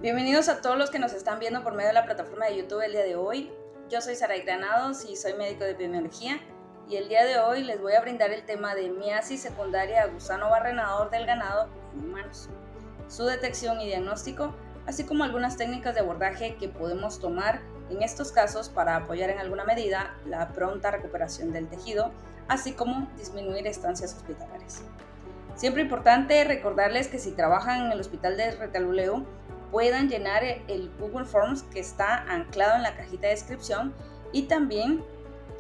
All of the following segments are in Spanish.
Bienvenidos a todos los que nos están viendo por medio de la plataforma de YouTube el día de hoy. Yo soy Saray Granados y soy médico de epidemiología y el día de hoy les voy a brindar el tema de miasis secundaria a gusano barrenador del ganado en humanos, su detección y diagnóstico, así como algunas técnicas de abordaje que podemos tomar en estos casos para apoyar en alguna medida la pronta recuperación del tejido, así como disminuir estancias hospitalarias. Siempre importante recordarles que si trabajan en el hospital de Retalhuleu, puedan llenar el Google Forms que está anclado en la cajita de descripción y también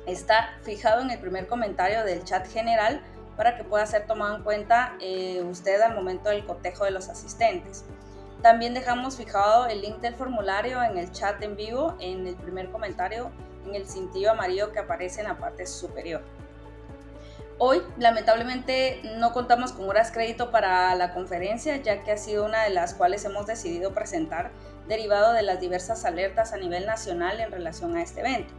está fijado en el primer comentario del chat general para que pueda ser tomado en cuenta usted al momento del cotejo de los asistentes. También dejamos fijado el link del formulario en el chat en vivo en el primer comentario en el cintillo amarillo que aparece en la parte superior. Hoy, lamentablemente, no contamos con horas crédito para la conferencia, ya que ha sido una de las cuales hemos decidido presentar, derivado de las diversas alertas a nivel nacional en relación a este evento.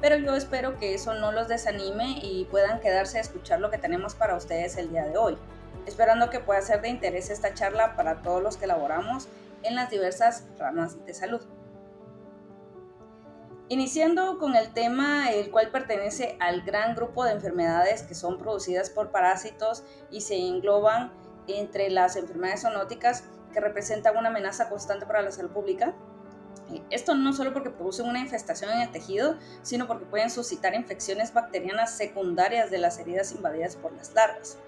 Pero yo espero que eso no los desanime y puedan quedarse a escuchar lo que tenemos para ustedes el día de hoy, esperando que pueda ser de interés esta charla para todos los que laboramos en las diversas ramas de salud. Iniciando con el tema, el cual pertenece al gran grupo de enfermedades que son producidas por parásitos y se engloban entre las enfermedades zoonóticas que representan una amenaza constante para la salud pública. Esto no solo porque producen una infestación en el tejido, sino porque pueden suscitar infecciones bacterianas secundarias de las heridas invadidas por las larvas.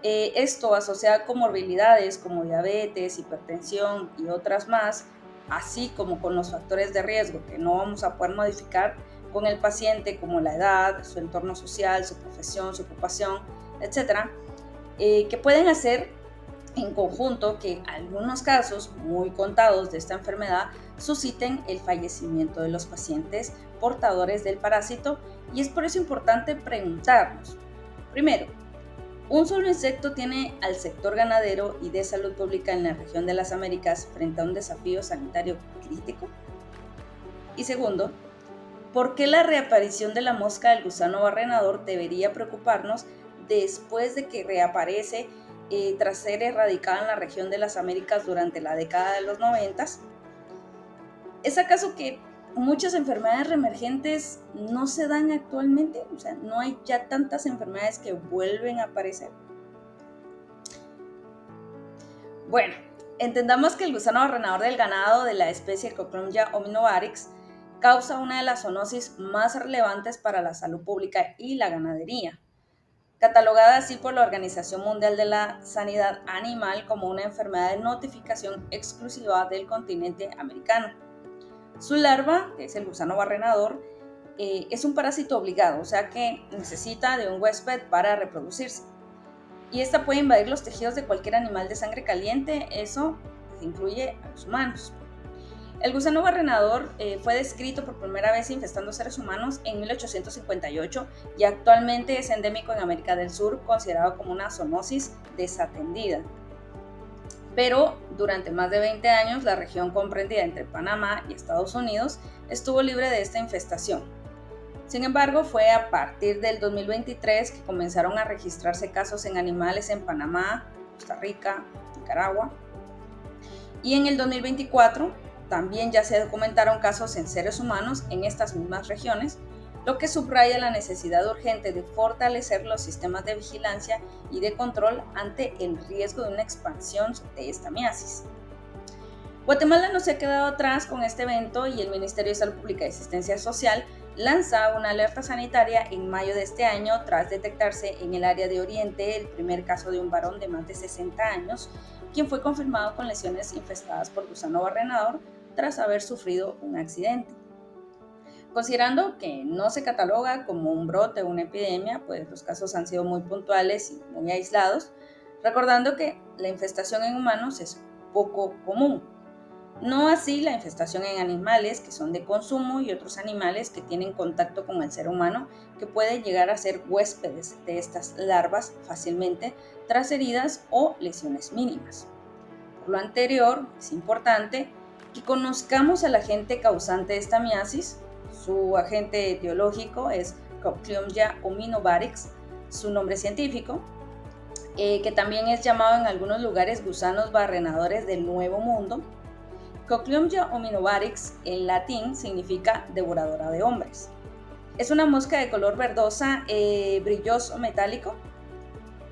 Esto asociado a comorbilidades como diabetes, hipertensión y otras más, así como con los factores de riesgo que no vamos a poder modificar con el paciente, como la edad, su entorno social, su profesión, su ocupación, etcétera, que pueden hacer en conjunto que algunos casos muy contados de esta enfermedad susciten el fallecimiento de los pacientes portadores del parásito, y es por eso importante preguntarnos, primero, ¿un solo insecto tiene al sector ganadero y de salud pública en la región de las Américas frente a un desafío sanitario crítico? Y segundo, ¿por qué la reaparición de la mosca del gusano barrenador debería preocuparnos después de que reaparece tras ser erradicada en la región de las Américas durante la década de los 90? ¿Es acaso que muchas enfermedades reemergentes no se dan actualmente? O sea, no hay ya tantas enfermedades que vuelven a aparecer. Bueno, entendamos que el gusano barrenador del ganado de la especie Cochromia hominovarix causa una de las zoonosis más relevantes para la salud pública y la ganadería, catalogada así por la Organización Mundial de la Sanidad Animal como una enfermedad de notificación exclusiva del continente americano. Su larva, que es el gusano barrenador, es un parásito obligado, o sea que necesita de un huésped para reproducirse. Y esta puede invadir los tejidos de cualquier animal de sangre caliente, eso incluye a los humanos. El gusano barrenador fue descrito por primera vez infestando seres humanos en 1858 y actualmente es endémico en América del Sur, considerado como una zoonosis desatendida. Pero durante más de 20 años, la región comprendida entre Panamá y Estados Unidos estuvo libre de esta infestación. Sin embargo, fue a partir del 2023 que comenzaron a registrarse casos en animales en Panamá, Costa Rica, Nicaragua. Y en el 2024 también ya se documentaron casos en seres humanos en estas mismas regiones, lo que subraya la necesidad urgente de fortalecer los sistemas de vigilancia y de control ante el riesgo de una expansión de esta miasis. Guatemala no se ha quedado atrás con este evento y el Ministerio de Salud Pública y Asistencia Social lanza una alerta sanitaria en mayo de este año tras detectarse en el área de Oriente el primer caso de un varón de más de 60 años, quien fue confirmado con lesiones infestadas por gusano barrenador tras haber sufrido un accidente. Considerando que no se cataloga como un brote o una epidemia, pues los casos han sido muy puntuales y muy aislados, recordando que la infestación en humanos es poco común. No así la infestación en animales que son de consumo y otros animales que tienen contacto con el ser humano, que pueden llegar a ser huéspedes de estas larvas fácilmente tras heridas o lesiones mínimas. Por lo anterior, es importante que conozcamos al agente causante de esta miasis. Su agente etiológico es Cochromia hominovarix, su nombre científico, que también es llamado en algunos lugares gusanos barrenadores del Nuevo Mundo, Cochleumgia ominovarix en latín significa devoradora de hombres. Es una mosca de color verdosa, brilloso metálico,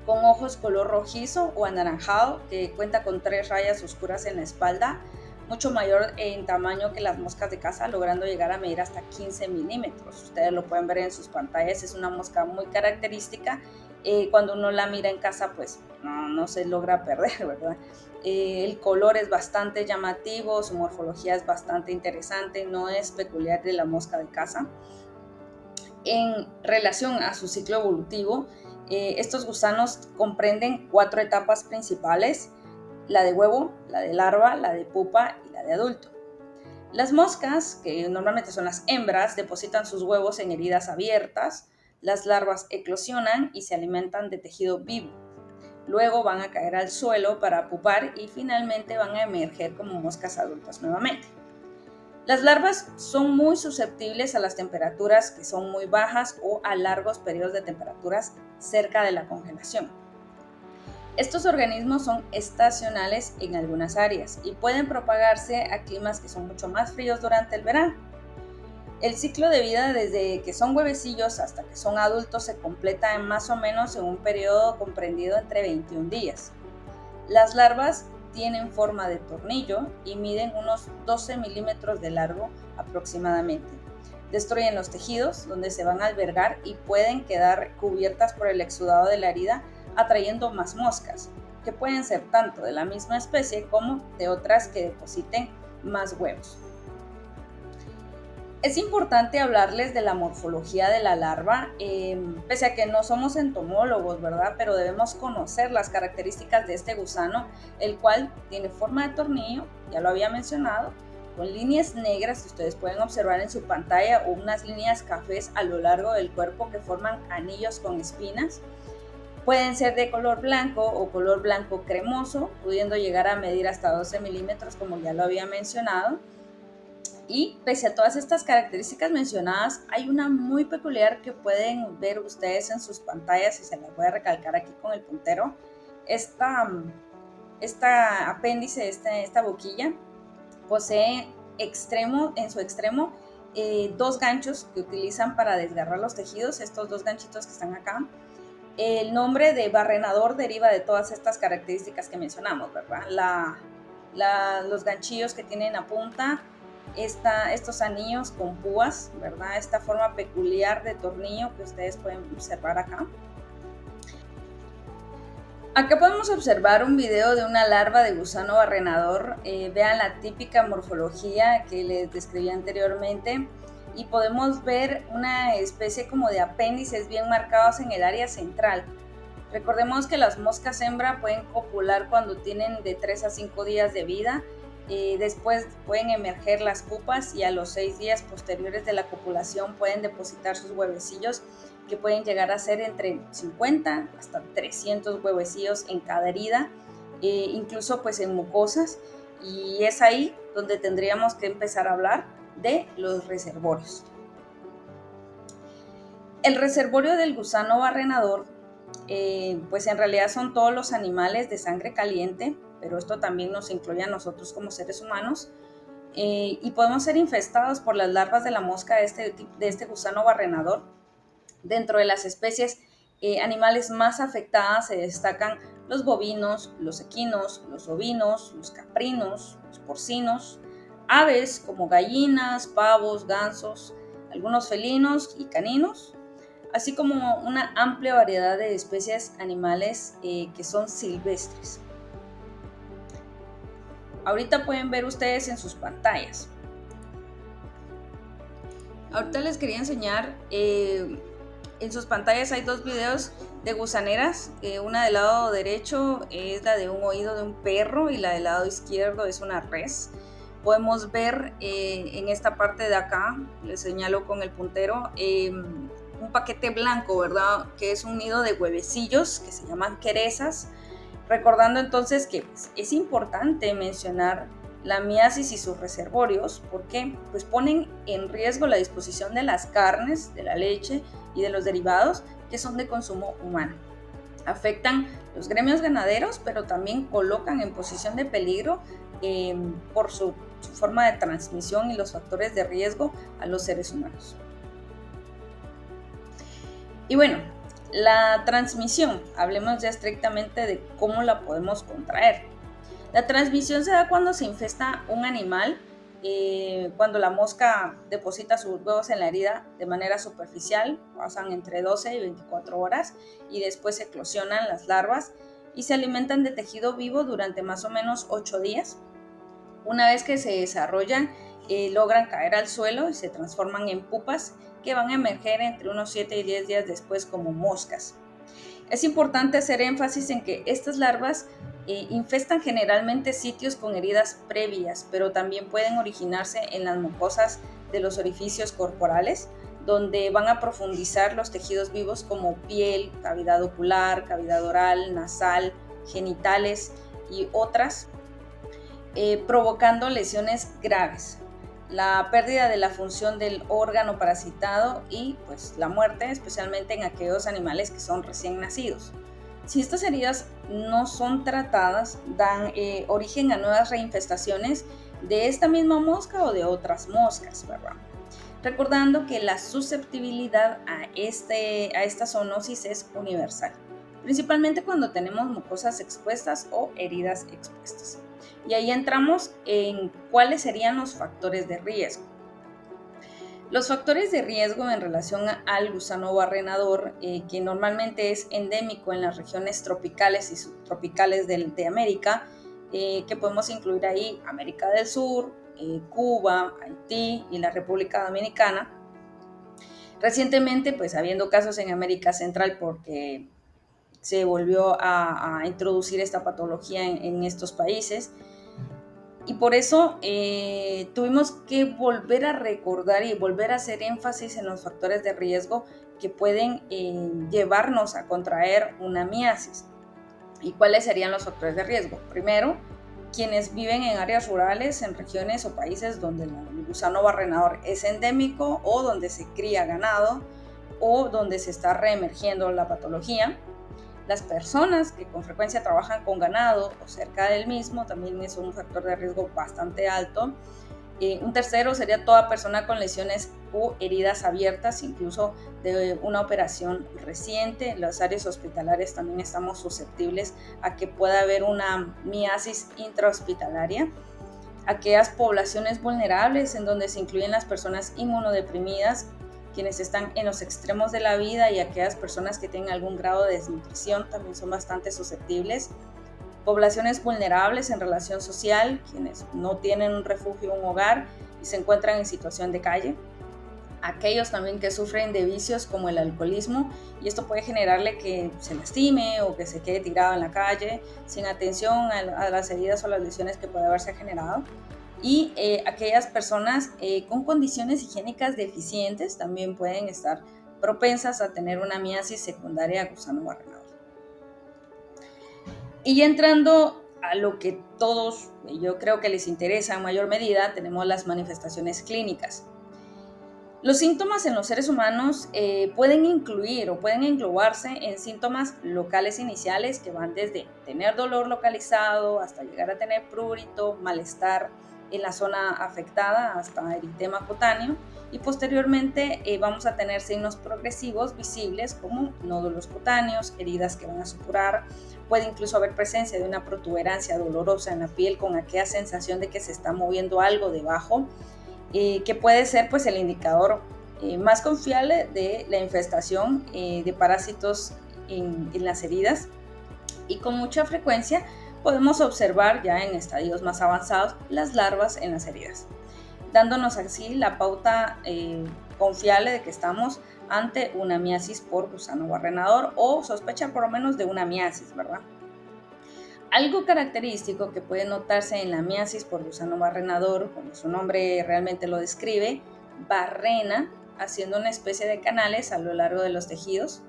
con ojos color rojizo o anaranjado, que cuenta con 3 rayas oscuras en la espalda, mucho mayor en tamaño que las moscas de casa, logrando llegar a medir hasta 15 milímetros. Ustedes lo pueden ver en sus pantallas, es una mosca muy característica. Cuando uno la mira en casa, pues no se logra perder, ¿verdad? El color es bastante llamativo, su morfología es bastante interesante, no es peculiar de la mosca de casa. En relación a su ciclo evolutivo, estos gusanos comprenden 4 etapas principales: la de huevo, la de larva, la de pupa y la de adulto. Las moscas, que normalmente son las hembras, depositan sus huevos en heridas abiertas, las larvas eclosionan y se alimentan de tejido vivo. Luego van a caer al suelo para pupar y finalmente van a emerger como moscas adultas nuevamente. Las larvas son muy susceptibles a las temperaturas que son muy bajas o a largos periodos de temperaturas cerca de la congelación. Estos organismos son estacionales en algunas áreas y pueden propagarse a climas que son mucho más fríos durante el verano. El ciclo de vida desde que son huevecillos hasta que son adultos se completa en más o menos en un periodo comprendido entre 21 días. Las larvas tienen forma de tornillo y miden unos 12 milímetros de largo aproximadamente. Destruyen los tejidos donde se van a albergar y pueden quedar cubiertas por el exudado de la herida, atrayendo más moscas, que pueden ser tanto de la misma especie como de otras que depositen más huevos. Es importante hablarles de la morfología de la larva, pese a que no somos entomólogos, ¿verdad? Pero debemos conocer las características de este gusano, el cual tiene forma de tornillo, ya lo había mencionado, con líneas negras, que ustedes pueden observar en su pantalla, o unas líneas cafés a lo largo del cuerpo que forman anillos con espinas. Pueden ser de color blanco o color blanco cremoso, pudiendo llegar a medir hasta 12 milímetros, como ya lo había mencionado. Y pese a todas estas características mencionadas, hay una muy peculiar que pueden ver ustedes en sus pantallas, y se las voy a recalcar aquí con el puntero. Esta apéndice, esta boquilla, posee en su extremo 2 ganchos que utilizan para desgarrar los tejidos, estos 2 ganchitos que están acá. El nombre de barrenador deriva de todas estas características que mencionamos, ¿verdad? Los ganchillos que tienen a punta, estos anillos con púas, ¿verdad? Esta forma peculiar de tornillo que ustedes pueden observar acá. Acá podemos observar un video de una larva de gusano barrenador. Vean la típica morfología que les describí anteriormente y podemos ver una especie como de apéndices bien marcados en el área central. Recordemos que las moscas hembra pueden copular cuando tienen de 3 a 5 días de vida. Después pueden emerger las pupas y a los 6 días posteriores de la copulación pueden depositar sus huevecillos, que pueden llegar a ser entre 50 hasta 300 huevecillos en cada herida, incluso pues en mucosas, y es ahí donde tendríamos que empezar a hablar de los reservorios. El reservorio del gusano barrenador, pues en realidad son todos los animales de sangre caliente, pero esto también nos incluye a nosotros como seres humanos, y podemos ser infestados por las larvas de la mosca de este gusano barrenador. Dentro de las especies animales más afectadas se destacan los bovinos, los equinos, los ovinos, los caprinos, los porcinos, aves como gallinas, pavos, gansos, algunos felinos y caninos, así como una amplia variedad de especies animales que son silvestres. Ahorita pueden ver ustedes en sus pantallas. Ahorita les quería enseñar, en sus pantallas hay 2 videos de gusaneras. Una del lado derecho es la de un oído de un perro y la del lado izquierdo es una res. Podemos ver en esta parte de acá, les señalo con el puntero, un paquete blanco, ¿verdad? Que es un nido de huevecillos que se llaman querezas. Recordando entonces que pues, es importante mencionar la miasis y sus reservorios, porque pues ponen en riesgo la disposición de las carnes, de la leche y de los derivados que son de consumo humano. Afectan los gremios ganaderos, pero también colocan en posición de peligro por su forma de transmisión y los factores de riesgo a los seres humanos. Y bueno, la transmisión, hablemos ya estrictamente de cómo la podemos contraer. La transmisión se da cuando se infesta un animal, cuando la mosca deposita sus huevos en la herida de manera superficial, pasan entre 12 y 24 horas y después eclosionan las larvas y se alimentan de tejido vivo durante más o menos 8 días. Una vez que se desarrollan, logran caer al suelo y se transforman en pupas que van a emerger entre unos 7 y 10 días después como moscas. Es importante hacer énfasis en que estas larvas infestan generalmente sitios con heridas previas, pero también pueden originarse en las mucosas de los orificios corporales, donde van a profundizar los tejidos vivos como piel, cavidad ocular, cavidad oral, nasal, genitales y otras, provocando lesiones graves, la pérdida de la función del órgano parasitado y pues la muerte, especialmente en aquellos animales que son recién nacidos. Si estas heridas no son tratadas, dan origen a nuevas reinfestaciones de esta misma mosca o de otras moscas, ¿verdad? Recordando que la susceptibilidad a esta zoonosis es universal, principalmente cuando tenemos mucosas expuestas o heridas expuestas. Y ahí entramos en cuáles serían los factores de riesgo. Los factores de riesgo en relación al gusano barrenador, que normalmente es endémico en las regiones tropicales y subtropicales de América, que podemos incluir ahí América del Sur, Cuba, Haití y la República Dominicana. Recientemente, pues habiendo casos en América Central porque se volvió a introducir esta patología en estos países. Y por eso tuvimos que volver a recordar y volver a hacer énfasis en los factores de riesgo que pueden llevarnos a contraer una miasis. ¿Y cuáles serían los factores de riesgo? Primero, quienes viven en áreas rurales, en regiones o países donde el gusano barrenador es endémico o donde se cría ganado o donde se está reemergiendo la patología. Las personas que con frecuencia trabajan con ganado o cerca del mismo también es un factor de riesgo bastante alto. Un tercero sería toda persona con lesiones o heridas abiertas, incluso de una operación reciente. En las áreas hospitalarias también estamos susceptibles a que pueda haber una miasis intrahospitalaria. Aquellas poblaciones vulnerables en donde se incluyen las personas inmunodeprimidas, quienes están en los extremos de la vida y aquellas personas que tienen algún grado de desnutrición también son bastante susceptibles. Poblaciones vulnerables en relación social, quienes no tienen un refugio, un hogar y se encuentran en situación de calle. Aquellos también que sufren de vicios como el alcoholismo y esto puede generarle que se lastime o que se quede tirado en la calle sin atención a las heridas o las lesiones que puede haberse generado. Y aquellas personas con condiciones higiénicas deficientes también pueden estar propensas a tener una miasis secundaria a gusano barrenador. Y ya entrando a lo que todos, yo creo que les interesa en mayor medida, tenemos las manifestaciones clínicas. Los síntomas en los seres humanos pueden incluir o pueden englobarse en síntomas locales iniciales que van desde tener dolor localizado hasta llegar a tener prurito, malestar en la zona afectada hasta eritema cutáneo y posteriormente vamos a tener signos progresivos visibles como nódulos cutáneos, heridas que van a supurar, puede incluso haber presencia de una protuberancia dolorosa en la piel con aquella sensación de que se está moviendo algo debajo, que puede ser pues el indicador más confiable de la infestación de parásitos en las heridas y con mucha frecuencia podemos observar ya en estadios más avanzados las larvas en las heridas, dándonos así la pauta confiable de que estamos ante una miasis por gusano barrenador o sospecha por lo menos de una miasis, ¿verdad? Algo característico que puede notarse en la miasis por gusano barrenador, como su nombre realmente lo describe, barrena haciendo una especie de canales a lo largo de los tejidos.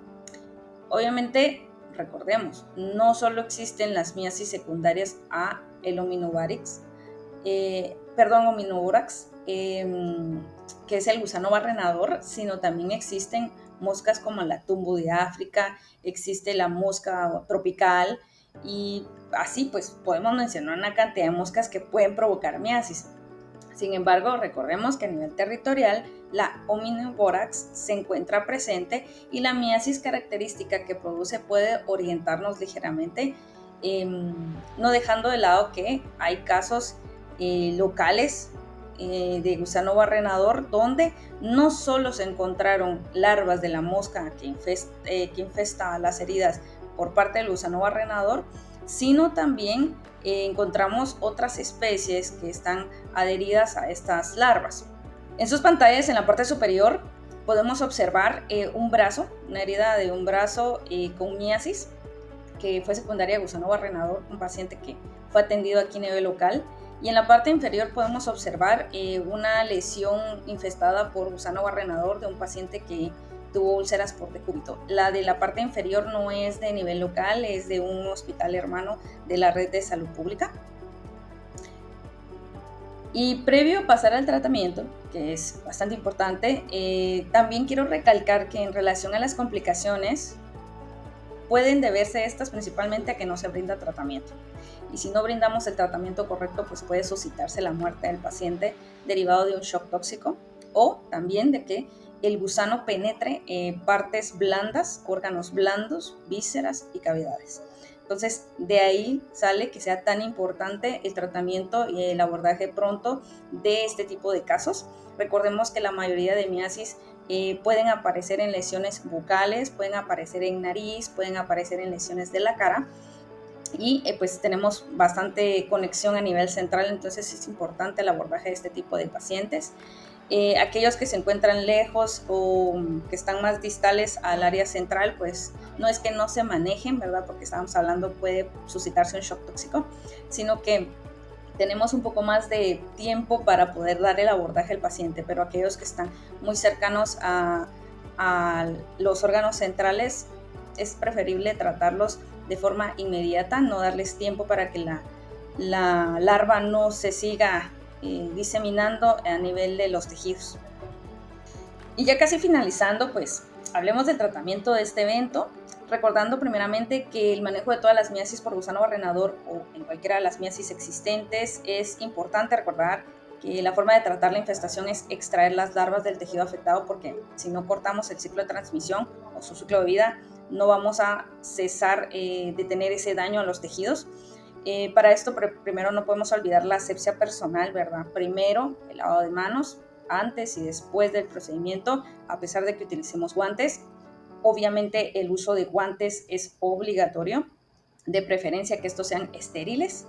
Obviamente, recordemos, no solo existen las miasis secundarias a el Ominoborax, que es el gusano barrenador, sino también existen moscas como la tumbo de África, existe la mosca tropical y así pues podemos mencionar una cantidad de moscas que pueden provocar miasis. Sin embargo, recordemos que a nivel territorial la Omnivórax se encuentra presente y la miasis característica que produce puede orientarnos ligeramente, no dejando de lado que hay casos locales de gusano barrenador donde no solo se encontraron larvas de la mosca que infesta las heridas por parte del gusano barrenador, sino también encontramos otras especies que están adheridas a estas larvas. En sus pantallas, en la parte superior, podemos observar un brazo, una herida de un brazo con miasis, que fue secundaria de gusano barrenador, un paciente que fue atendido aquí a nivel local. Y en la parte inferior podemos observar una lesión infestada por gusano barrenador de un paciente que tuvo úlceras por decúbito. La de la parte inferior no es de nivel local, es de un hospital hermano de la red de salud pública. Y previo a pasar al tratamiento, que es bastante importante, también quiero recalcar que en relación a las complicaciones, pueden deberse estas principalmente a que no se brinda tratamiento. Y si no brindamos el tratamiento correcto, pues puede suscitarse la muerte del paciente derivado de un shock tóxico o también de que el gusano penetre partes blandas, órganos blandos, vísceras y cavidades. Entonces, de ahí sale que sea tan importante el tratamiento y el abordaje pronto de este tipo de casos. Recordemos que la mayoría de miasis pueden aparecer en lesiones bucales, pueden aparecer en nariz, pueden aparecer en lesiones de la cara y pues tenemos bastante conexión a nivel central, entonces es importante el abordaje de este tipo de pacientes. Aquellos que se encuentran lejos o que están más distales al área central, pues no es que no se manejen, ¿verdad? Porque estábamos hablando, puede suscitarse un shock tóxico, sino que tenemos un poco más de tiempo para poder dar el abordaje al paciente, pero aquellos que están muy cercanos a los órganos centrales, es preferible tratarlos de forma inmediata, no darles tiempo para que la larva no se siga diseminando a nivel de los tejidos. Y ya casi finalizando, pues hablemos del tratamiento de este evento, recordando primeramente que el manejo de todas las miasis por gusano barrenador o en cualquiera de las miasis existentes es importante recordar que la forma de tratar la infestación es extraer las larvas del tejido afectado, porque si no cortamos el ciclo de transmisión o su ciclo de vida, no vamos a cesar de tener ese daño a los tejidos. Para esto, primero no podemos olvidar la asepsia personal, ¿verdad? Primero, el lavado de manos, antes y después del procedimiento, a pesar de que utilicemos guantes. Obviamente el uso de guantes es obligatorio, de preferencia que estos sean estériles.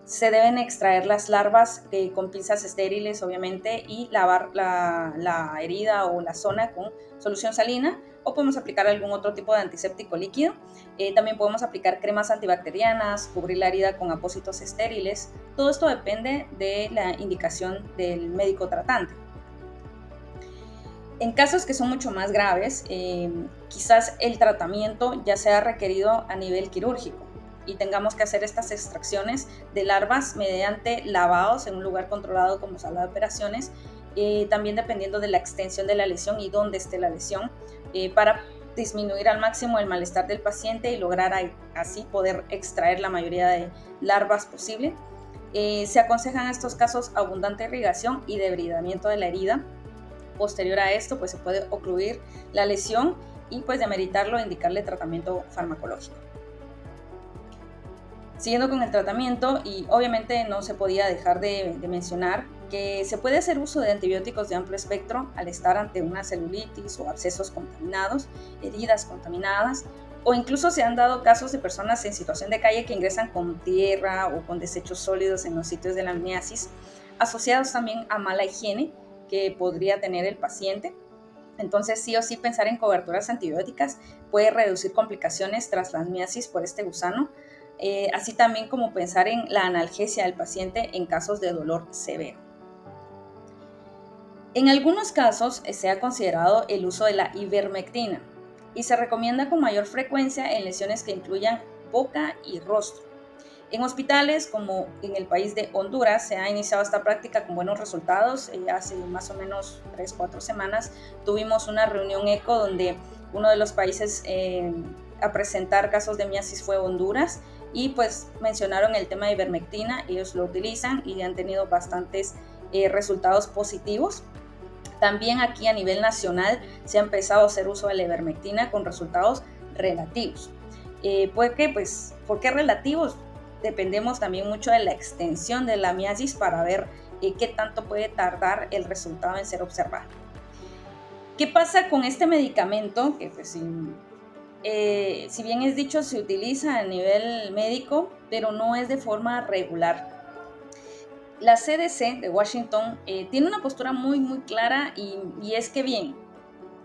Se deben extraer las larvas con pinzas estériles, obviamente, y lavar la herida o la zona con solución salina, o podemos aplicar algún otro tipo de antiséptico líquido. También podemos aplicar cremas antibacterianas, cubrir la herida con apósitos estériles. Todo esto depende de la indicación del médico tratante. En casos que son mucho más graves, quizás el tratamiento ya sea requerido a nivel quirúrgico y tengamos que hacer estas extracciones de larvas mediante lavados en un lugar controlado como sala de operaciones, también dependiendo de la extensión de la lesión y dónde esté la lesión, para disminuir al máximo el malestar del paciente y lograr así poder extraer la mayoría de larvas posible. Se aconseja en estos casos abundante irrigación y debridamiento de la herida. Posterior a esto, pues se puede ocluir la lesión y pues de ameritarlo indicarle tratamiento farmacológico. Siguiendo con el tratamiento, y obviamente no se podía dejar de mencionar que se puede hacer uso de antibióticos de amplio espectro al estar ante una celulitis o abscesos contaminados, heridas contaminadas, o incluso se han dado casos de personas en situación de calle que ingresan con tierra o con desechos sólidos en los sitios de la miasis, asociados también a mala higiene que podría tener el paciente. Entonces, sí o sí, pensar en coberturas antibióticas puede reducir complicaciones tras la miasis por este gusano, así también como pensar en la analgesia del paciente en casos de dolor severo. En algunos casos se ha considerado el uso de la ivermectina y se recomienda con mayor frecuencia en lesiones que incluyan boca y rostro. En hospitales, como en el país de Honduras, se ha iniciado esta práctica con buenos resultados. Hace más o menos 3-4 semanas tuvimos una reunión ECO donde uno de los países a presentar casos de miasis fue Honduras, y pues mencionaron el tema de ivermectina. Ellos lo utilizan y han tenido bastantes resultados positivos. También aquí a nivel nacional se ha empezado a hacer uso de la ivermectina con resultados relativos. ¿Por qué relativos? Dependemos también mucho de la extensión de la miasis para ver qué tanto puede tardar el resultado en ser observado. ¿Qué pasa con este medicamento? Que pues, si bien es dicho, se utiliza a nivel médico, pero no es de forma regular. La CDC de Washington tiene una postura muy clara, y es que bien,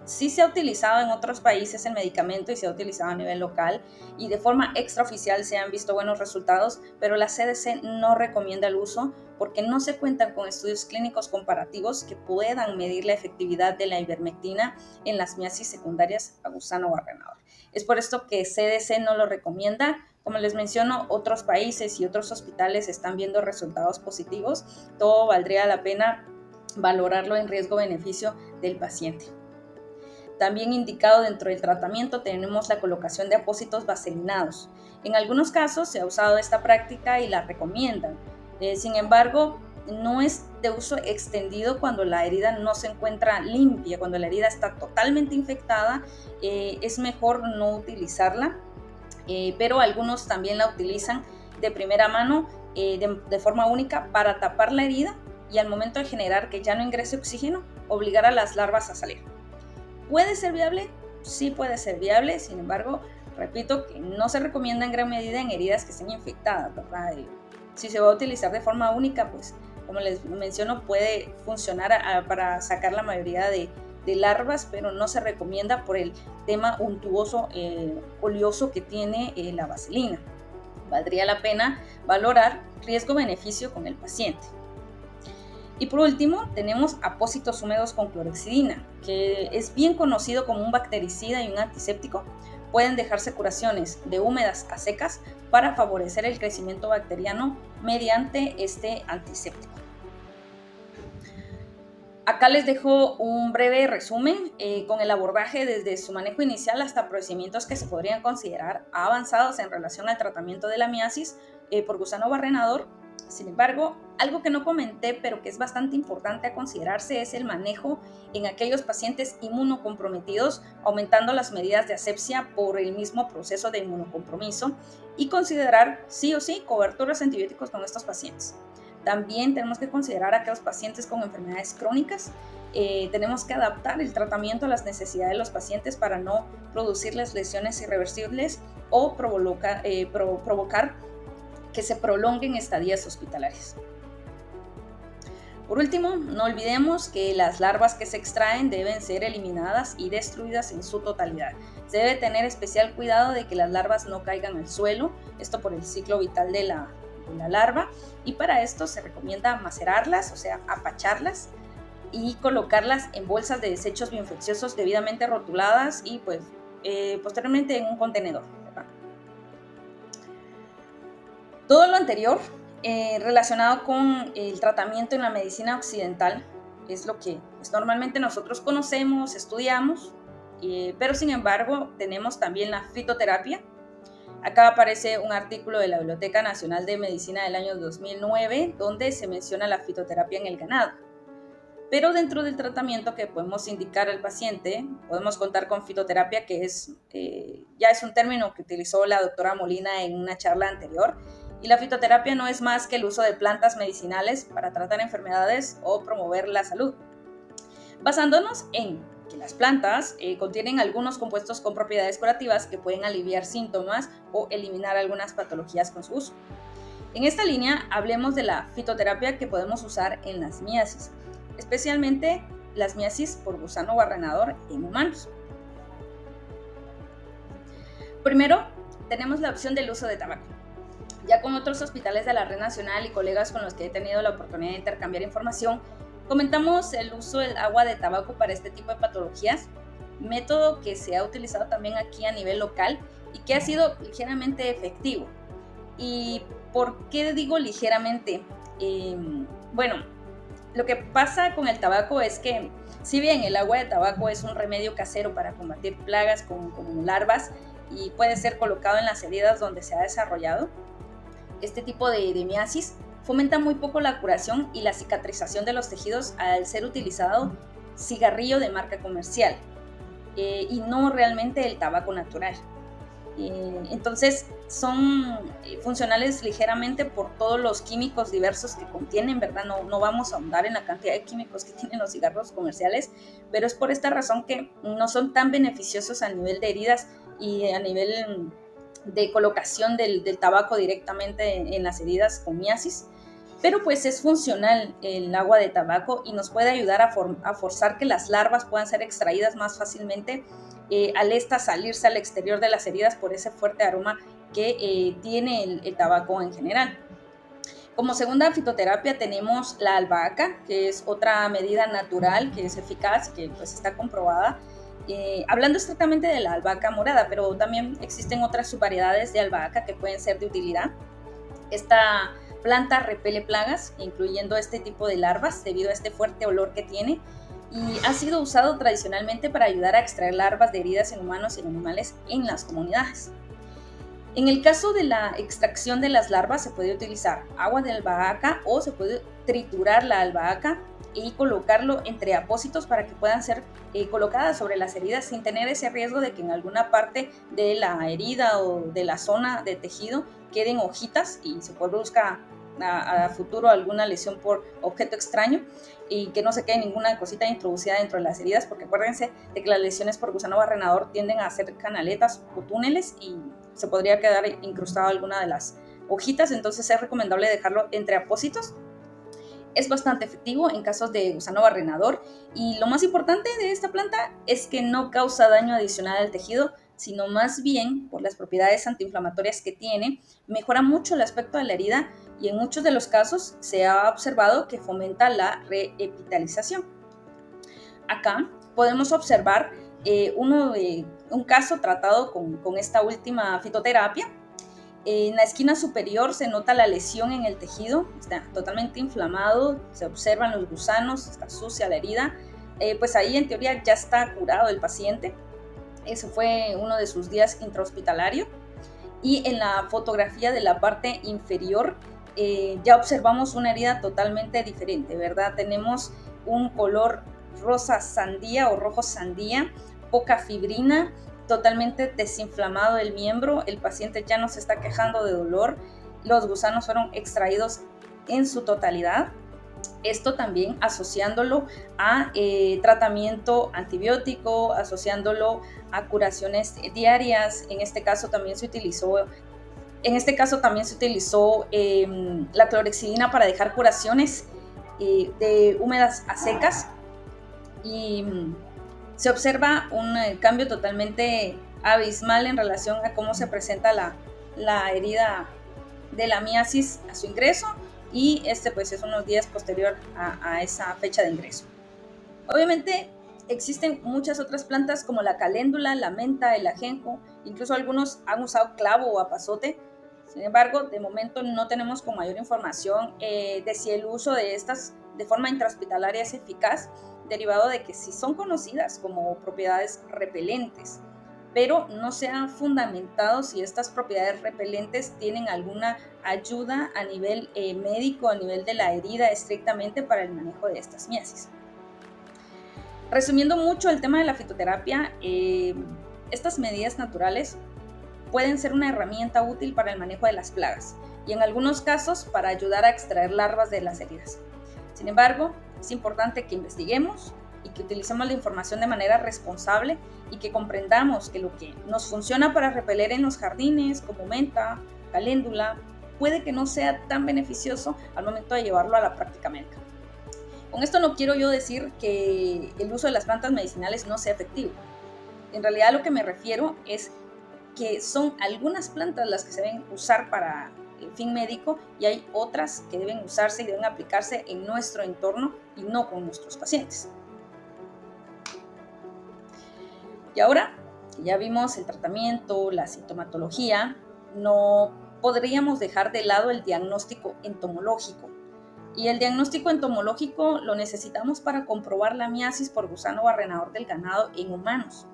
sí se ha utilizado en otros países el medicamento y se ha utilizado a nivel local, y de forma extraoficial se han visto buenos resultados, pero la CDC no recomienda el uso porque no se cuentan con estudios clínicos comparativos que puedan medir la efectividad de la ivermectina en las miasis secundarias a gusano barrenador. Es por esto que CDC no lo recomienda. Como les menciono, otros países y otros hospitales están viendo resultados positivos. Todo valdría la pena valorarlo en riesgo-beneficio del paciente. También indicado dentro del tratamiento tenemos la colocación de apósitos vaselinados. En algunos casos se ha usado esta práctica y la recomiendan. Sin embargo, no es de uso extendido cuando la herida no se encuentra limpia. Cuando la herida está totalmente infectada, es mejor no utilizarla, pero algunos también la utilizan de primera mano, de forma única, para tapar la herida y al momento de generar que ya no ingrese oxígeno, obligar a las larvas a salir. ¿Puede ser viable? Sí puede ser viable. Sin embargo, repito que no se recomienda en gran medida en heridas que estén infectadas, ¿verdad? Si se va a utilizar de forma única, pues como les menciono, puede funcionar para sacar la mayoría de larvas, pero no se recomienda por el tema untuoso, oleoso que tiene la vaselina. Valdría la pena valorar riesgo-beneficio con el paciente. Y por último, tenemos apósitos húmedos con clorhexidina, que es bien conocido como un bactericida y un antiséptico. Pueden dejarse curaciones de húmedas a secas para favorecer el crecimiento bacteriano mediante este antiséptico. Acá les dejo un breve resumen con el abordaje desde su manejo inicial hasta procedimientos que se podrían considerar avanzados en relación al tratamiento de la miasis por gusano barrenador. Sin embargo, algo que no comenté, pero que es bastante importante a considerarse, es el manejo en aquellos pacientes inmunocomprometidos, aumentando las medidas de asepsia por el mismo proceso de inmunocompromiso, y considerar sí o sí coberturas antibióticos con estos pacientes. También tenemos que considerar a aquellos pacientes con enfermedades crónicas. Tenemos que adaptar el tratamiento a las necesidades de los pacientes para no producirles lesiones irreversibles o provocar que se prolonguen estadías hospitalarias. Por último, no olvidemos que las larvas que se extraen deben ser eliminadas y destruidas en su totalidad. Se debe tener especial cuidado de que las larvas no caigan al suelo, esto por el ciclo vital de la larva, y para esto se recomienda macerarlas, o sea, apacharlas, y colocarlas en bolsas de desechos bioinfecciosos debidamente rotuladas y pues posteriormente en un contenedor, ¿verdad? Todo lo anterior relacionado con el tratamiento en la medicina occidental es lo que pues, normalmente nosotros conocemos, estudiamos, pero sin embargo tenemos también la fitoterapia. Acá aparece un artículo de la Biblioteca Nacional de Medicina del año 2009 donde se menciona la fitoterapia en el ganado. Pero dentro del tratamiento que podemos indicar al paciente, podemos contar con fitoterapia, que ya es un término que utilizó la doctora Molina en una charla anterior. Y la fitoterapia no es más que el uso de plantas medicinales para tratar enfermedades o promover la salud, basándonos en que las plantas contienen algunos compuestos con propiedades curativas que pueden aliviar síntomas o eliminar algunas patologías con su uso. En esta línea, hablemos de la fitoterapia que podemos usar en las miasis, especialmente las miasis por gusano barrenador en humanos. Primero, tenemos la opción del uso de tabaco. Ya con otros hospitales de la red nacional y colegas con los que he tenido la oportunidad de intercambiar información, comentamos el uso del agua de tabaco para este tipo de patologías, método que se ha utilizado también aquí a nivel local y que ha sido ligeramente efectivo. ¿Y por qué digo ligeramente? Bueno, lo que pasa con el tabaco es que, si bien el agua de tabaco es un remedio casero para combatir plagas como larvas y puede ser colocado en las heridas donde se ha desarrollado, este tipo de miasis fomenta muy poco la curación y la cicatrización de los tejidos al ser utilizado cigarrillo de marca comercial, y no realmente el tabaco natural. Entonces son funcionales ligeramente por todos los químicos diversos que contienen, ¿verdad? No vamos a ahondar en la cantidad de químicos que tienen los cigarros comerciales, pero es por esta razón que no son tan beneficiosos a nivel de heridas y a nivel de colocación del tabaco directamente en las heridas con miasis. Pero pues es funcional el agua de tabaco y nos puede ayudar a forzar que las larvas puedan ser extraídas más fácilmente, al esta salirse al exterior de las heridas por ese fuerte aroma que tiene el tabaco en general. Como segunda fitoterapia tenemos la albahaca, que es otra medida natural que es eficaz, que pues está comprobada. Hablando estrictamente de la albahaca morada, pero también existen otras subvariedades de albahaca que pueden ser de utilidad. Esta planta repele plagas, incluyendo este tipo de larvas, debido a este fuerte olor que tiene, y ha sido usado tradicionalmente para ayudar a extraer larvas de heridas en humanos y en animales en las comunidades. En el caso de la extracción de las larvas se puede utilizar agua de albahaca o se puede triturar la albahaca y colocarlo entre apósitos para que puedan ser colocadas sobre las heridas sin tener ese riesgo de que en alguna parte de la herida o de la zona de tejido queden hojitas y se produzca a futuro alguna lesión por objeto extraño, y que no se quede ninguna cosita introducida dentro de las heridas, porque acuérdense de que las lesiones por gusano barrenador tienden a hacer canaletas o túneles y se podría quedar incrustado alguna de las hojitas. Entonces es recomendable dejarlo entre apósitos. Es bastante efectivo en casos de gusano barrenador, y lo más importante de esta planta es que no causa daño adicional al tejido, sino más bien, por las propiedades antiinflamatorias que tiene, mejora mucho el aspecto de la herida y en muchos de los casos se ha observado que fomenta la reepitalización. Acá podemos observar un caso tratado con esta última fitoterapia. En la esquina superior se nota la lesión en el tejido, está totalmente inflamado, se observan los gusanos, está sucia la herida. Pues ahí en teoría ya está curado el paciente. Ese fue uno de sus días intrahospitalario. Y en la fotografía de la parte inferior ya observamos una herida totalmente diferente, ¿verdad? Tenemos un color rosa sandía o rojo sandía, poca fibrina, totalmente desinflamado el miembro, el paciente ya no se está quejando de dolor, los gusanos fueron extraídos en su totalidad. Esto también asociándolo a tratamiento antibiótico, asociándolo a curaciones diarias. En este caso también se utilizó la clorexidina para dejar curaciones de húmedas a secas, y se observa un cambio totalmente abismal en relación a cómo se presenta la herida de la miasis a su ingreso, y pues es unos días posterior a esa fecha de ingreso. Obviamente existen muchas otras plantas como la caléndula, la menta, el ajenjo, incluso algunos han usado clavo o apazote. Sin embargo, de momento no tenemos con mayor información de si el uso de estas de forma intrahospitalaria es eficaz, derivado de que sí son conocidas como propiedades repelentes, pero no se han fundamentado si estas propiedades repelentes tienen alguna ayuda a nivel médico, a nivel de la herida estrictamente para el manejo de estas miasis. Resumiendo mucho el tema de la fitoterapia, estas medidas naturales pueden ser una herramienta útil para el manejo de las plagas y en algunos casos para ayudar a extraer larvas de las heridas. Sin embargo, es importante que investiguemos y que utilicemos la información de manera responsable y que comprendamos que lo que nos funciona para repeler en los jardines, como menta, caléndula, puede que no sea tan beneficioso al momento de llevarlo a la práctica médica. Con esto no quiero yo decir que el uso de las plantas medicinales no sea efectivo. En realidad lo que me refiero es que son algunas plantas las que se deben usar para el fin médico y hay otras que deben usarse y deben aplicarse en nuestro entorno y no con nuestros pacientes. Y ahora que ya vimos el tratamiento, la sintomatología, no podríamos dejar de lado el diagnóstico entomológico. Y el diagnóstico entomológico lo necesitamos para comprobar la miasis por gusano barrenador del ganado en humanos.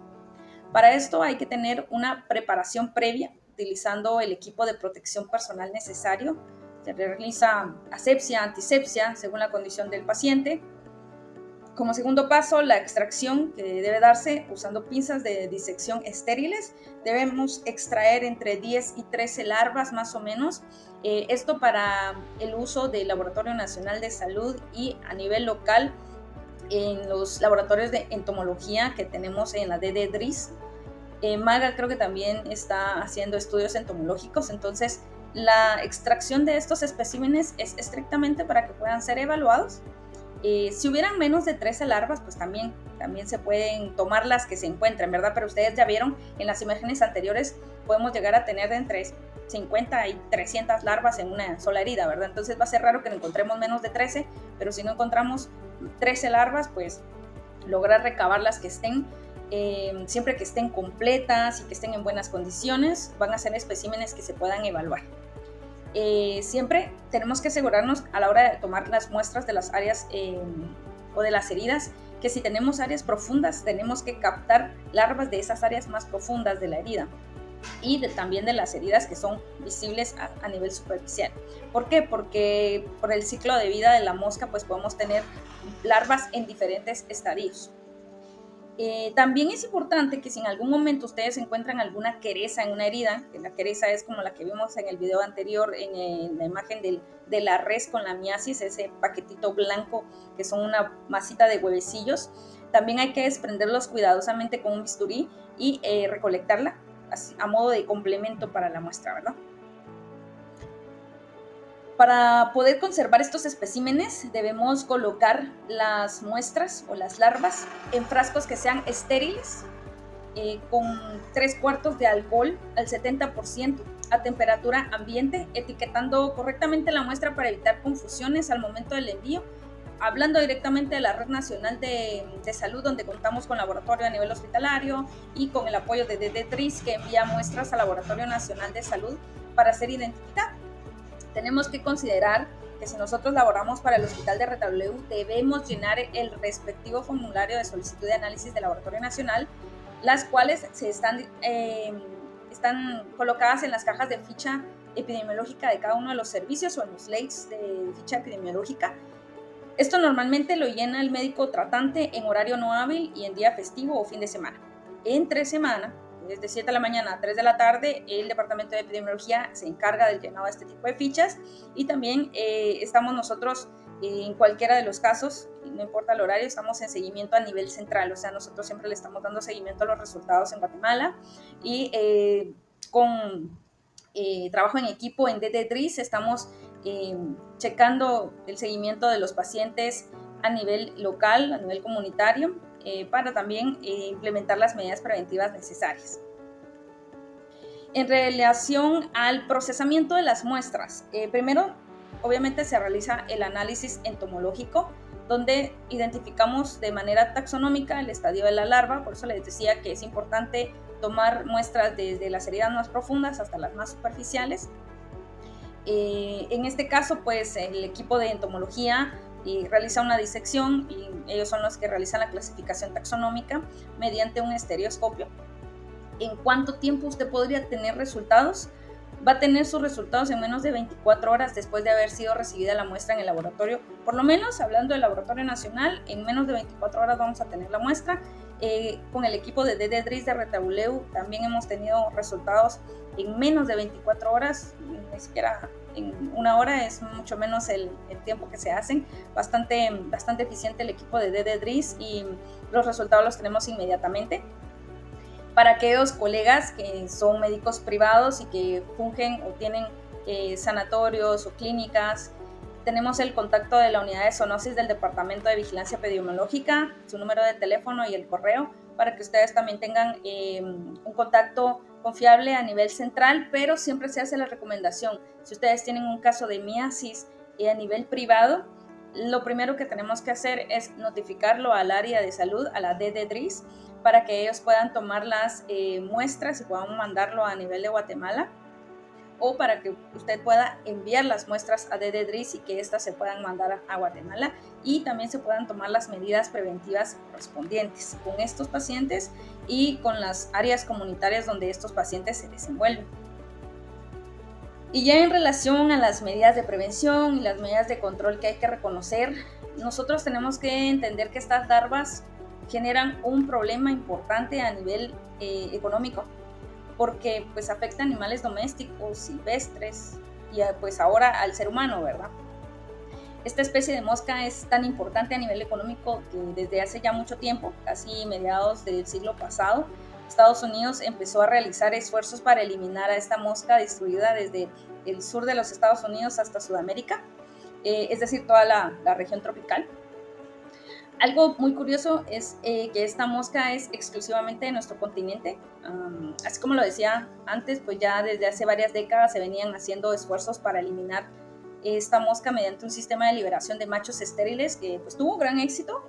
Para esto hay que tener una preparación previa utilizando el equipo de protección personal necesario. Se realiza asepsia, antisepsia, según la condición del paciente. Como segundo paso, la extracción que debe darse usando pinzas de disección estériles. Debemos extraer entre 10 y 13 larvas más o menos. Esto para el uso del Laboratorio Nacional de Salud y a nivel local en los laboratorios de entomología que tenemos en la DDDRIS. Maga creo que también está haciendo estudios entomológicos, entonces la extracción de estos especímenes es estrictamente para que puedan ser evaluados. Si hubieran menos de 13 larvas, pues también se pueden tomar las que se encuentren, ¿verdad? Pero ustedes ya vieron en las imágenes anteriores, podemos llegar a tener de entre 50 y 300 larvas en una sola herida, ¿verdad? Entonces va a ser raro que encontremos menos de 13, pero si no encontramos 13 larvas, pues lograr recabar las que estén, siempre que estén completas y que estén en buenas condiciones, van a ser especímenes que se puedan evaluar. Siempre tenemos que asegurarnos a la hora de tomar las muestras de las áreas o de las heridas, que si tenemos áreas profundas, tenemos que captar larvas de esas áreas más profundas de la herida y también de las heridas que son visibles a nivel superficial. ¿Por qué? Porque por el ciclo de vida de la mosca, pues podemos tener larvas en diferentes estadios. También es importante que si en algún momento ustedes encuentran alguna quereza en una herida, que la quereza es como la que vimos en el video anterior, en la imagen de la res con la miasis, ese paquetito blanco que son una masita de huevecillos, también hay que desprenderlos cuidadosamente con un bisturí y recolectarla así, a modo de complemento para la muestra, ¿verdad? Para poder conservar estos especímenes debemos colocar las muestras o las larvas en frascos que sean estériles, con 3/4 de alcohol al 70% a temperatura ambiente, etiquetando correctamente la muestra para evitar confusiones al momento del envío, hablando directamente de la Red Nacional de Salud, donde contamos con laboratorio a nivel hospitalario y con el apoyo de DDTRIS, que envía muestras al Laboratorio Nacional de Salud para ser identificado. Tenemos que considerar que si nosotros laboramos para el Hospital de Retalhuleu, debemos llenar el respectivo formulario de solicitud de análisis del Laboratorio Nacional, las cuales están colocadas en las cajas de ficha epidemiológica de cada uno de los servicios o en los slates de ficha epidemiológica. Esto normalmente lo llena el médico tratante en horario no hábil y en día festivo o fin de semana. Entre semana, desde 7 de la mañana a 3 de la tarde, el Departamento de Epidemiología se encarga del llenado de este tipo de fichas y también estamos nosotros en cualquiera de los casos, no importa el horario, estamos en seguimiento a nivel central, o sea, nosotros siempre le estamos dando seguimiento a los resultados en Guatemala y con trabajo en equipo en DDTRIS estamos checando el seguimiento de los pacientes a nivel local, a nivel comunitario, para también implementar las medidas preventivas necesarias. En relación al procesamiento de las muestras, primero, obviamente se realiza el análisis entomológico, donde identificamos de manera taxonómica el estadio de la larva. Por eso les decía que es importante tomar muestras desde las heridas más profundas hasta las más superficiales. En este caso, pues el equipo de entomología realiza una disección y ellos son los que realizan la clasificación taxonómica mediante un estereoscopio. ¿En cuánto tiempo usted podría tener resultados? Va a tener sus resultados en menos de 24 horas después de haber sido recibida la muestra en el laboratorio. Por lo menos, hablando del Laboratorio Nacional, en menos de 24 horas vamos a tener la muestra. Con el equipo de DDTRIS de Retalhuleu también hemos tenido resultados en menos de 24 horas, ni siquiera en una hora, es mucho menos el tiempo que se hacen. Bastante eficiente el equipo de DDTRIS y los resultados los tenemos inmediatamente. Para aquellos colegas que son médicos privados y que fungen o tienen sanatorios o clínicas, tenemos el contacto de la unidad de zoonosis del Departamento de Vigilancia Epidemiológica, su número de teléfono y el correo, para que ustedes también tengan un contacto confiable a nivel central, pero siempre se hace la recomendación, si ustedes tienen un caso de miasis a nivel privado, lo primero que tenemos que hacer es notificarlo al área de salud, a la DDTRIS, para que ellos puedan tomar las muestras y puedan mandarlo a nivel de Guatemala. o para que usted pueda enviar las muestras a DDRIS y que éstas se puedan mandar a Guatemala y también se puedan tomar las medidas preventivas correspondientes con estos pacientes y con las áreas comunitarias donde estos pacientes se desenvuelven. Y ya en relación a las medidas de prevención y las medidas de control que hay que reconocer, nosotros tenemos que entender que estas larvas generan un problema importante a nivel económico, porque pues afecta a animales domésticos, silvestres y pues ahora al ser humano, ¿verdad? Esta especie de mosca es tan importante a nivel económico que desde hace ya mucho tiempo, casi mediados del siglo pasado, Estados Unidos empezó a realizar esfuerzos para eliminar a esta mosca distribuida desde el sur de los Estados Unidos hasta Sudamérica, es decir, toda la región tropical. Algo muy curioso es que esta mosca es exclusivamente de nuestro continente. Así como lo decía antes, pues ya desde hace varias décadas se venían haciendo esfuerzos para eliminar esta mosca mediante un sistema de liberación de machos estériles que pues tuvo gran éxito.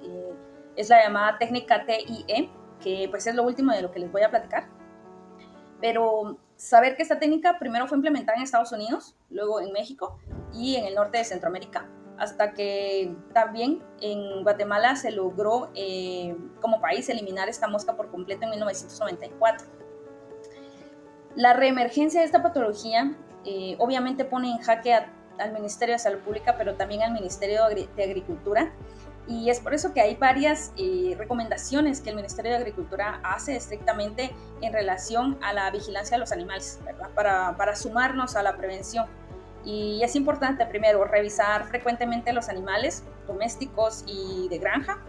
Es la llamada técnica TIE, que pues es lo último de lo que les voy a platicar. Pero saber que esta técnica primero fue implementada en Estados Unidos, luego en México y en el norte de Centroamérica, hasta que también en Guatemala se logró como país eliminar esta mosca por completo en 1994. La reemergencia de esta patología obviamente pone en jaque al Ministerio de Salud Pública, pero también al Ministerio de Agricultura, y es por eso que hay varias recomendaciones que el Ministerio de Agricultura hace estrictamente en relación a la vigilancia de los animales, ¿verdad? Para sumarnos a la prevención. Y es importante primero revisar frecuentemente los animales domésticos y de granja.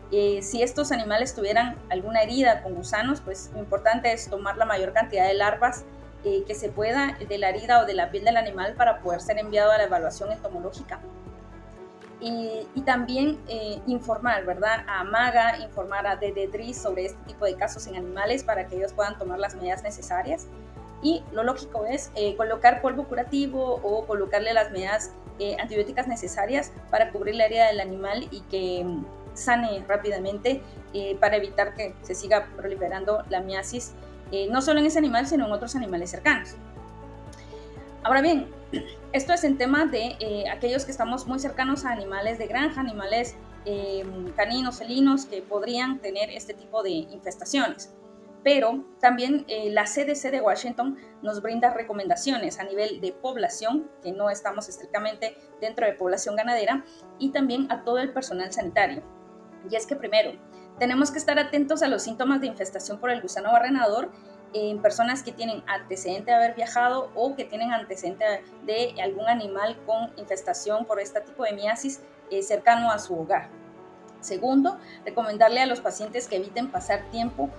Si estos animales tuvieran alguna herida con gusanos, pues lo importante es tomar la mayor cantidad de larvas que se pueda de la herida o de la piel del animal para poder ser enviado a la evaluación entomológica. Y también informar, ¿verdad? A MAGA, informar a DDRIS sobre este tipo de casos en animales para que ellos puedan tomar las medidas necesarias. Y lo lógico es colocar polvo curativo o colocarle las medidas antibióticas necesarias para cubrir la herida del animal y que sane rápidamente para evitar que se siga proliferando la miasis, no solo en ese animal, sino en otros animales cercanos. Ahora bien, esto es en tema de aquellos que estamos muy cercanos a animales de granja, animales caninos, felinos, que podrían tener este tipo de infestaciones. Pero también la CDC de Washington nos brinda recomendaciones a nivel de población, que no estamos estrictamente dentro de población ganadera, y también a todo el personal sanitario. Y es que primero, tenemos que estar atentos a los síntomas de infestación por el gusano barrenador en personas que tienen antecedente de haber viajado o que tienen antecedente de algún animal con infestación por este tipo de miasis cercano a su hogar. Segundo, recomendarle a los pacientes que eviten pasar tiempo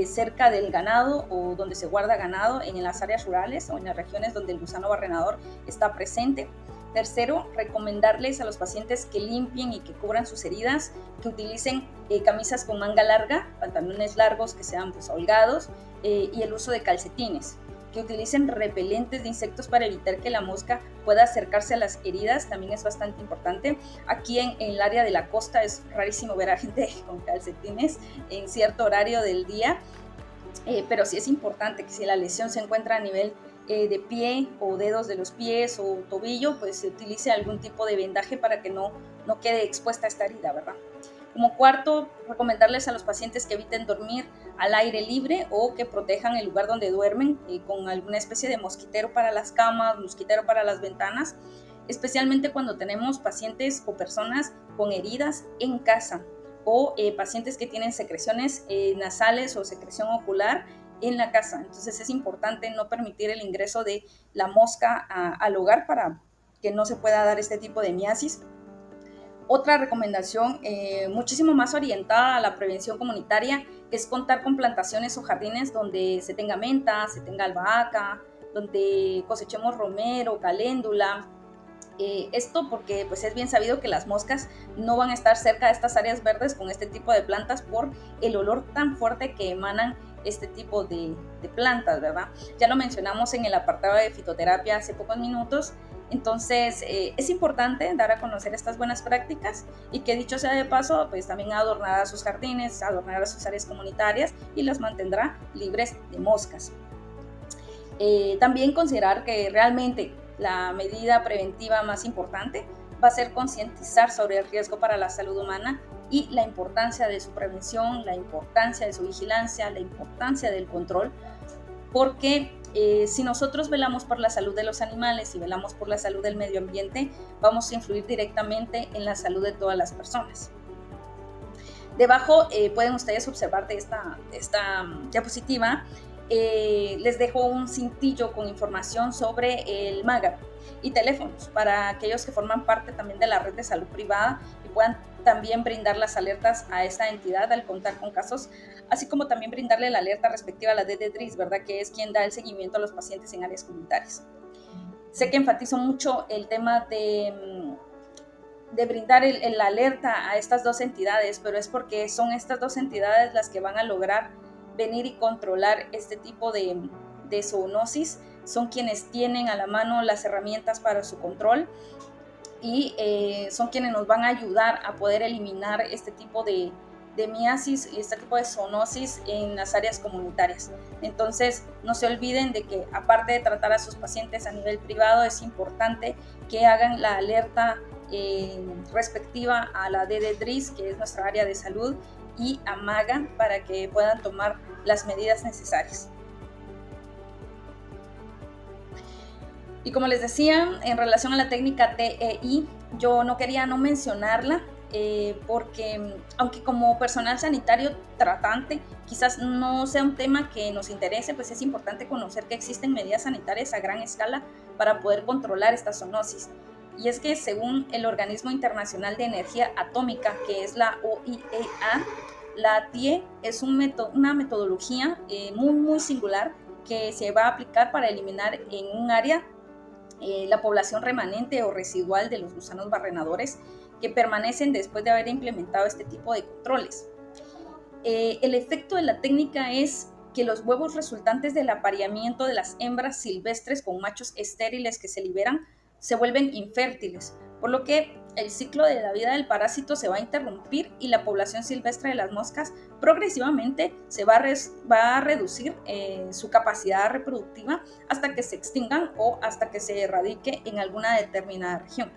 cerca del ganado o donde se guarda ganado en las áreas rurales o en las regiones donde el gusano barrenador está presente. Tercero, recomendarles a los pacientes que limpien y que cubran sus heridas, que utilicen camisas con manga larga, pantalones largos que sean pues holgados y el uso de calcetines, que utilicen repelentes de insectos para evitar que la mosca pueda acercarse a las heridas, también es bastante importante. Aquí en el área de la costa es rarísimo ver a gente con calcetines en cierto horario del día, pero sí es importante que si la lesión se encuentra a nivel de pie o dedos de los pies o tobillo, pues se utilice algún tipo de vendaje para que no quede expuesta esta herida, ¿verdad? Como cuarto, recomendarles a los pacientes que eviten dormir al aire libre o que protejan el lugar donde duermen con alguna especie de mosquitero para las camas, mosquitero para las ventanas, especialmente cuando tenemos pacientes o personas con heridas en casa o pacientes que tienen secreciones nasales o secreción ocular en la casa. Entonces es importante no permitir el ingreso de la mosca al hogar para que no se pueda dar este tipo de miasis. Otra recomendación muchísimo más orientada a la prevención comunitaria es contar con plantaciones o jardines donde se tenga menta, se tenga albahaca, donde cosechemos romero, caléndula. Esto porque pues es bien sabido que las moscas no van a estar cerca de estas áreas verdes con este tipo de plantas por el olor tan fuerte que emanan este tipo de plantas, ¿verdad? Ya lo mencionamos en el apartado de fitoterapia hace pocos minutos. Entonces es importante dar a conocer estas buenas prácticas y que dicho sea de paso, pues también adornará sus jardines, adornará sus áreas comunitarias y las mantendrá libres de moscas. También considerar que realmente la medida preventiva más importante va a ser concientizar sobre el riesgo para la salud humana y la importancia de su prevención, la importancia de su vigilancia, la importancia del control, porque si nosotros velamos por la salud de los animales y velamos por la salud del medio ambiente, vamos a influir directamente en la salud de todas las personas. Debajo pueden ustedes observar de esta diapositiva, les dejo un cintillo con información sobre el MAGA y teléfonos para aquellos que forman parte también de la red de salud privada y puedan también brindar las alertas a esta entidad al contar con casos, así como también brindarle la alerta respectiva a la DDDRIS, ¿verdad? Que es quien da el seguimiento a los pacientes en áreas comunitarias. Sé que enfatizo mucho el tema de brindar la alerta a estas dos entidades, pero es porque son estas dos entidades las que van a lograr venir y controlar este tipo de zoonosis. Son quienes tienen a la mano las herramientas para su control y son quienes nos van a ayudar a poder eliminar este tipo de miasis y este tipo de zoonosis en las áreas comunitarias. Entonces, no se olviden de que aparte de tratar a sus pacientes a nivel privado, es importante que hagan la alerta respectiva a la DDDRIS, que es nuestra área de salud, y a MAGA para que puedan tomar las medidas necesarias. Y como les decía, en relación a la técnica TEI, yo no quería no mencionarla porque aunque como personal sanitario tratante quizás no sea un tema que nos interese, pues es importante conocer que existen medidas sanitarias a gran escala para poder controlar esta zoonosis. Y es que según el Organismo Internacional de Energía Atómica, que es la OIEA, la TIE es una metodología muy singular que se va a aplicar para eliminar en un área la población remanente o residual de los gusanos barrenadores que permanecen después de haber implementado este tipo de controles. El efecto de la técnica es que los huevos resultantes del apareamiento de las hembras silvestres con machos estériles que se liberan se vuelven infértiles, por lo que el ciclo de la vida del parásito se va a interrumpir y la población silvestre de las moscas progresivamente se va a reducir su capacidad reproductiva hasta que se extingan o hasta que se erradique en alguna determinada región.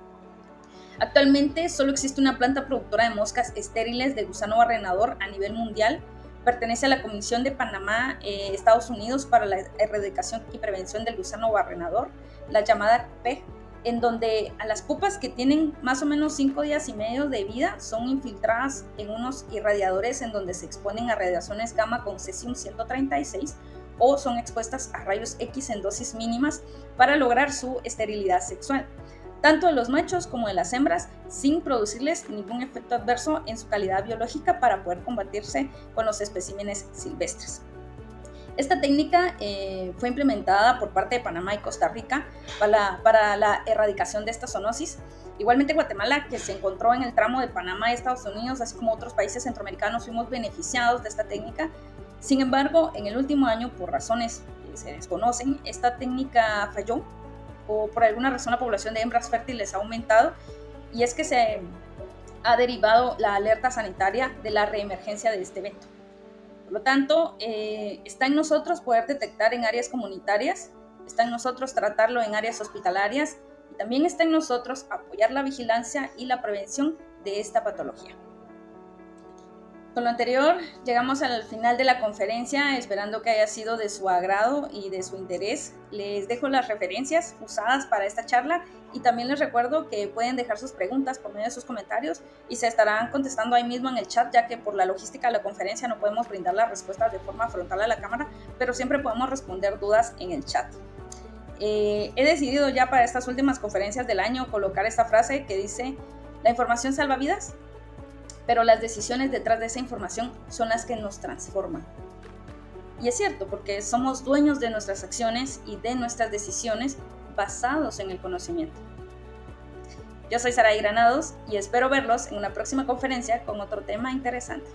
Actualmente solo existe una planta productora de moscas estériles de gusano barrenador a nivel mundial. Pertenece a la Comisión de Panamá, Estados Unidos, para la erradicación y prevención del gusano barrenador, la llamada CPEG, en donde a las pupas que tienen más o menos 5 días y medio de vida son infiltradas en unos irradiadores en donde se exponen a radiaciones gamma con cesium-136 o son expuestas a rayos X en dosis mínimas para lograr su esterilidad sexual, tanto de los machos como de las hembras, sin producirles ningún efecto adverso en su calidad biológica para poder combatirse con los especímenes silvestres. Esta técnica fue implementada por parte de Panamá y Costa Rica para la erradicación de esta zoonosis. Igualmente Guatemala, que se encontró en el tramo de Panamá y Estados Unidos, así como otros países centroamericanos, fuimos beneficiados de esta técnica. Sin embargo, en el último año, por razones que se desconocen, esta técnica falló o por alguna razón la población de hembras fértiles ha aumentado, y es que se ha derivado la alerta sanitaria de la reemergencia de este evento. Por lo tanto, está en nosotros poder detectar en áreas comunitarias, está en nosotros tratarlo en áreas hospitalarias y también está en nosotros apoyar la vigilancia y la prevención de esta patología. Con lo anterior, llegamos al final de la conferencia, esperando que haya sido de su agrado y de su interés. Les dejo las referencias usadas para esta charla y también les recuerdo que pueden dejar sus preguntas por medio de sus comentarios y se estarán contestando ahí mismo en el chat, ya que por la logística de la conferencia no podemos brindar las respuestas de forma frontal a la cámara, pero siempre podemos responder dudas en el chat. He decidido ya para estas últimas conferencias del año colocar esta frase que dice: la información salva vidas, pero las decisiones detrás de esa información son las que nos transforman. Y es cierto, porque somos dueños de nuestras acciones y de nuestras decisiones basados en el conocimiento. Yo soy Saraí Granados y espero verlos en una próxima conferencia con otro tema interesante.